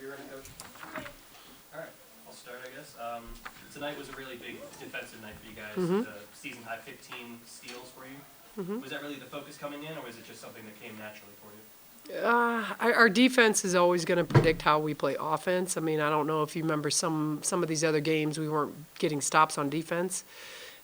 You ready, Coach? All right, I'll start, I guess. Tonight was a really big defensive night for you guys. The season high 15 steals for you. Was that really the focus coming in, or was it just something that came naturally for you? Our defense is always going to predict how we play offense. I mean, I don't know if you remember some of these other games, we weren't getting stops on defense.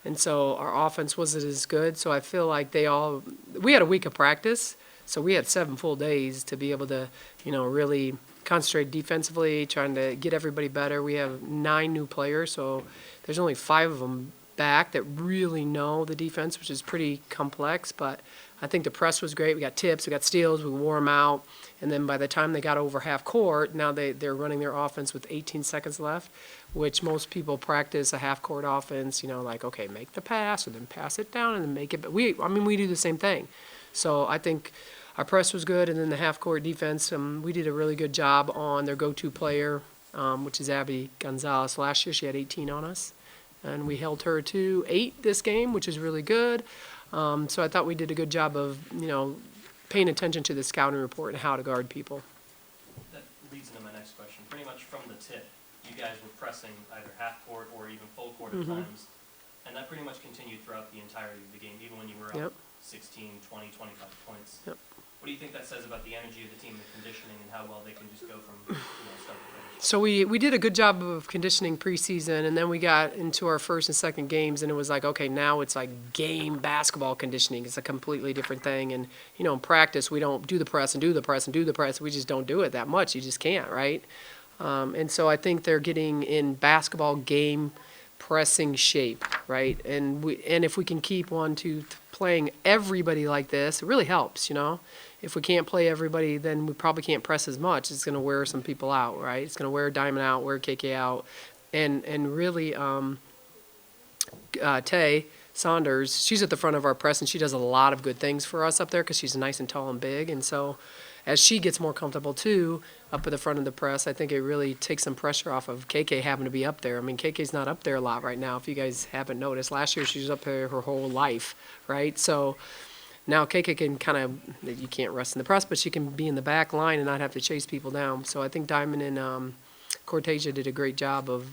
And so our offense wasn't as good. So I feel like we had a week of practice. So we had 7 full days to be able to, really concentrate defensively, trying to get everybody better. We have 9 new players, so there's only 5 of them back that really know the defense, which is pretty complex. But I think the press was great. We got tips, we got steals, we wore them out. And then by the time they got over half court, now they're running their offense with 18 seconds left, which most people practice a half court offense, like, okay, make the pass and then pass it down and then make it. But we do the same thing. So I think our press was good, and then the half court defense, we did a really good job on their go-to player, which is ABE Gonzalez. Last year she had 18 on us, and we held her to 8 this game, which is really good. So I thought we did a good job of, paying attention to the scouting report and how to guard people. That leads into my next question. Pretty much from the tip, you guys were pressing either half court or even full court at times, and that pretty much continued throughout the entirety of the game, even when you were up 16, 20, 25 points. Yep. What do you think that says about the energy of the team, the conditioning, and how well they can just go from start to finish? So we did a good job of conditioning preseason, and then we got into our first and second games, and it was like, okay, now it's like game basketball conditioning. It's a completely different thing. And, in practice, we don't do the press and do the press and do the press. We just don't do it that much. You just can't, right? And so I think they're getting in basketball game pressing shape, right? And if we can keep playing everybody like this, it really helps, If we can't play everybody, then we probably can't press as much. It's going to wear some people out, right? It's going to wear Diamond out, wear KK out. And really, Tay Saunders, she's at the front of our press, and she does a lot of good things for us up there because she's nice and tall and big. And so as she gets more comfortable, too, up at the front of the press, I think it really takes some pressure off of KK having to be up there. I mean, KK's not up there a lot right now, if you guys haven't noticed. Last year, she was up there her whole life, right? So now KK can kind of, you can't rest in the press, but she can be in the back line and not have to chase people down. So I think Diamond and Cortasia did a great job of,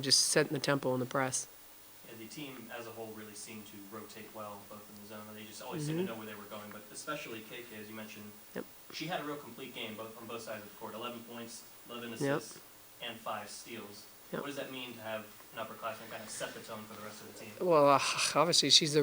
just setting the tempo in the press. Yeah, the team as a whole really seemed to rotate well, both in the zone. They just always seemed to know where they were going, but especially KK, as you mentioned, she had a real complete game on both sides of the court. 11 points, 11 assists, and 5 steals. What does that mean to have an upperclassman kind of set the tone for the rest of the team? Well, obviously she's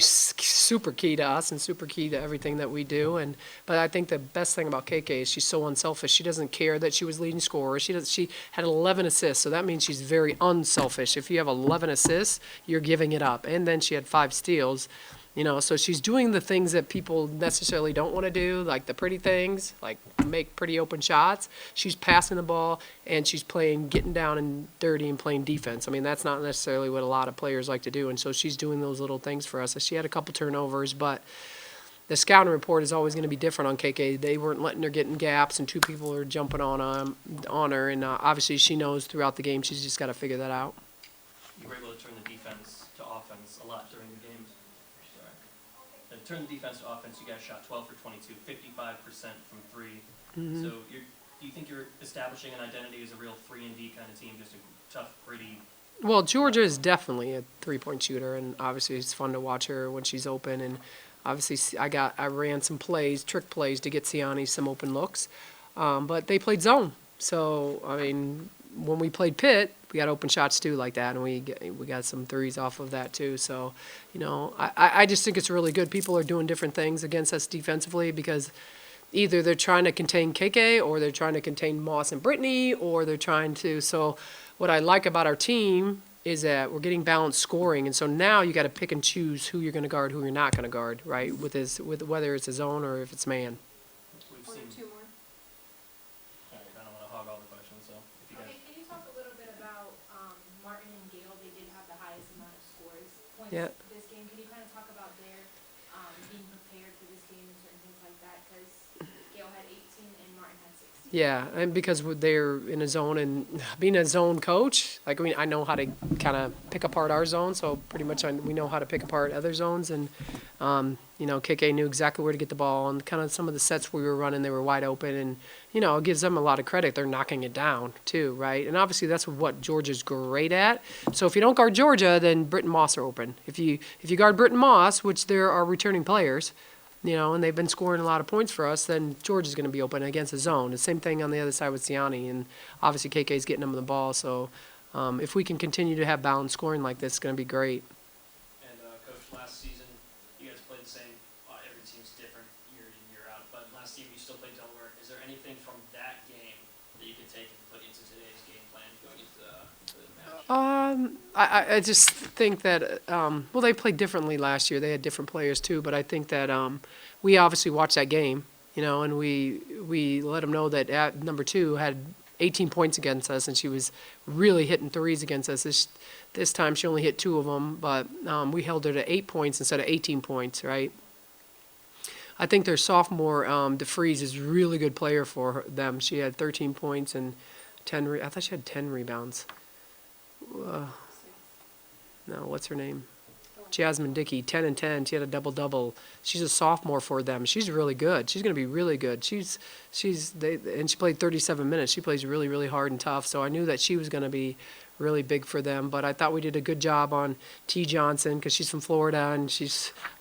super key to us and super key to everything that we do. But I think the best thing about KK is she's so unselfish. She doesn't care that she was leading scorer. She had 11 assists, so that means she's very unselfish. If you have 11 assists, you're giving it up. And then she had 5 steals. So she's doing the things that people necessarily don't want to do, like the pretty things, like make pretty open shots. She's passing the ball, and she's getting down and dirty and playing defense. I mean, that's not necessarily what a lot of players like to do, and so she's doing those little things for us. She had a couple turnovers, but the scouting report is always going to be different on KK. They weren't letting her get in gaps, and 2 people are jumping on her, and obviously she knows throughout the game she's just got to figure that out. You were able to turn the defense to offense a lot during the games. Turn the defense to offense, you guys shot 12 for 22, 55% from 3. So do you think you're establishing an identity as a real 3-and-D kind of team, just a tough, gritty? Well, Georgia is definitely a 3-point shooter, and obviously it's fun to watch her when she's open. And obviously I ran some trick plays to get Siani some open looks, but they played zone. So, I mean, when we played Pitt, we got open shots too like that, and we got some threes off of that too. So, I just think it's really good. People are doing different things against us defensively because either they're trying to contain KK or they're trying to contain Moss and Brittany, or they're trying to. So what I like about our team is that we're getting balanced scoring, and so now you got to pick and choose who you're going to guard, who you're not going to guard, right? With whether it's a zone or if it's man. We've seen 2 more. All right, I don't want to hog all the questions, so if you guys. Okay, can you talk a little bit about Martin and Gale? They did have the highest amount of points this game. Can you kind of talk about their being prepared for this game and certain things like that? Because Gale had 18 and Martin had 16. Yeah, and because they're in a zone and being a zone coach, like, I mean, I know how to kind of pick apart our zone, so pretty much we know how to pick apart other zones. And, KK knew exactly where to get the ball, and kind of some of the sets we were running, they were wide open. And, it gives them a lot of credit. They're knocking it down, too, right? And obviously that's what Georgia's great at. So if you don't guard Georgia, then Britain Moss are open. If you guard Britain Moss, which there are returning players, and they've been scoring a lot of points for us, then Georgia's going to be open against the zone. The same thing on the other side with Siani, and obviously KK's getting them the ball. So if we can continue to have balanced scoring like this, it's going to be great. And Coach, last season you guys played the same. Every team's different year in, year out, but last season you still played Delaware. Is there anything from that game that you could take and put into today's game plan going into the match? I just think that, they played differently last year. They had different players too, but I think that we obviously watched that game, and we let them know that number 2 had 18 points against us, and she was really hitting threes against us. This time she only hit 2 of them, but we held her to 8 points instead of 18 points, right? I think their sophomore, DeFries, is a really good player for them. She had 13 points and 10. I thought she had 10 rebounds. No, what's her name? Jasmine Dickey, 10 and 10. She had a double-double. She's a sophomore for them. She's really good. She's going to be really good. And she played 37 minutes. She plays really, really hard and tough. So I knew that she was going to be really big for them. But I thought we did a good job on T. Johnson because she's from Florida, and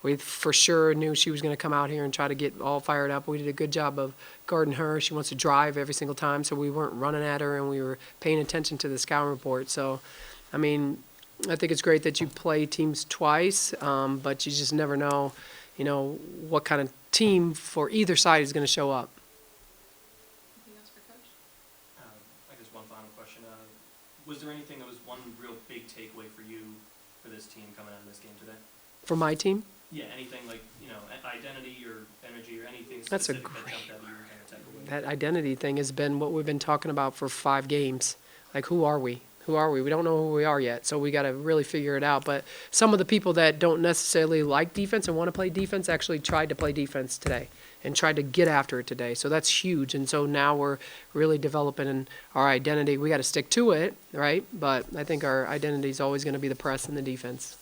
we for sure knew she was going to come out here and try to get all fired up. We did a good job of guarding her. She wants to drive every single time, so we weren't running at her, and we were paying attention to the scouting report. So, I mean, I think it's great that you play teams twice, but you just never know, what kind of team for either side is going to show up. Anything else for Coach? I guess one final question. Was there anything that was one real big takeaway for you for this team coming out of this game today? For my team? Yeah, anything like, identity or energy or anything That's a specific that great jumped out of you were kind of take away? That identity thing has been what we've been talking about for 5 games. Like, who are we? Who are we? We don't know who we are yet, so we got to really figure it out. But some of the people that don't necessarily like defense and want to play defense actually tried to play defense today and tried to get after it today. So that's huge. And so now we're really developing our identity. We got to stick to it, right? But I think our identity is always going to be the press and the defense.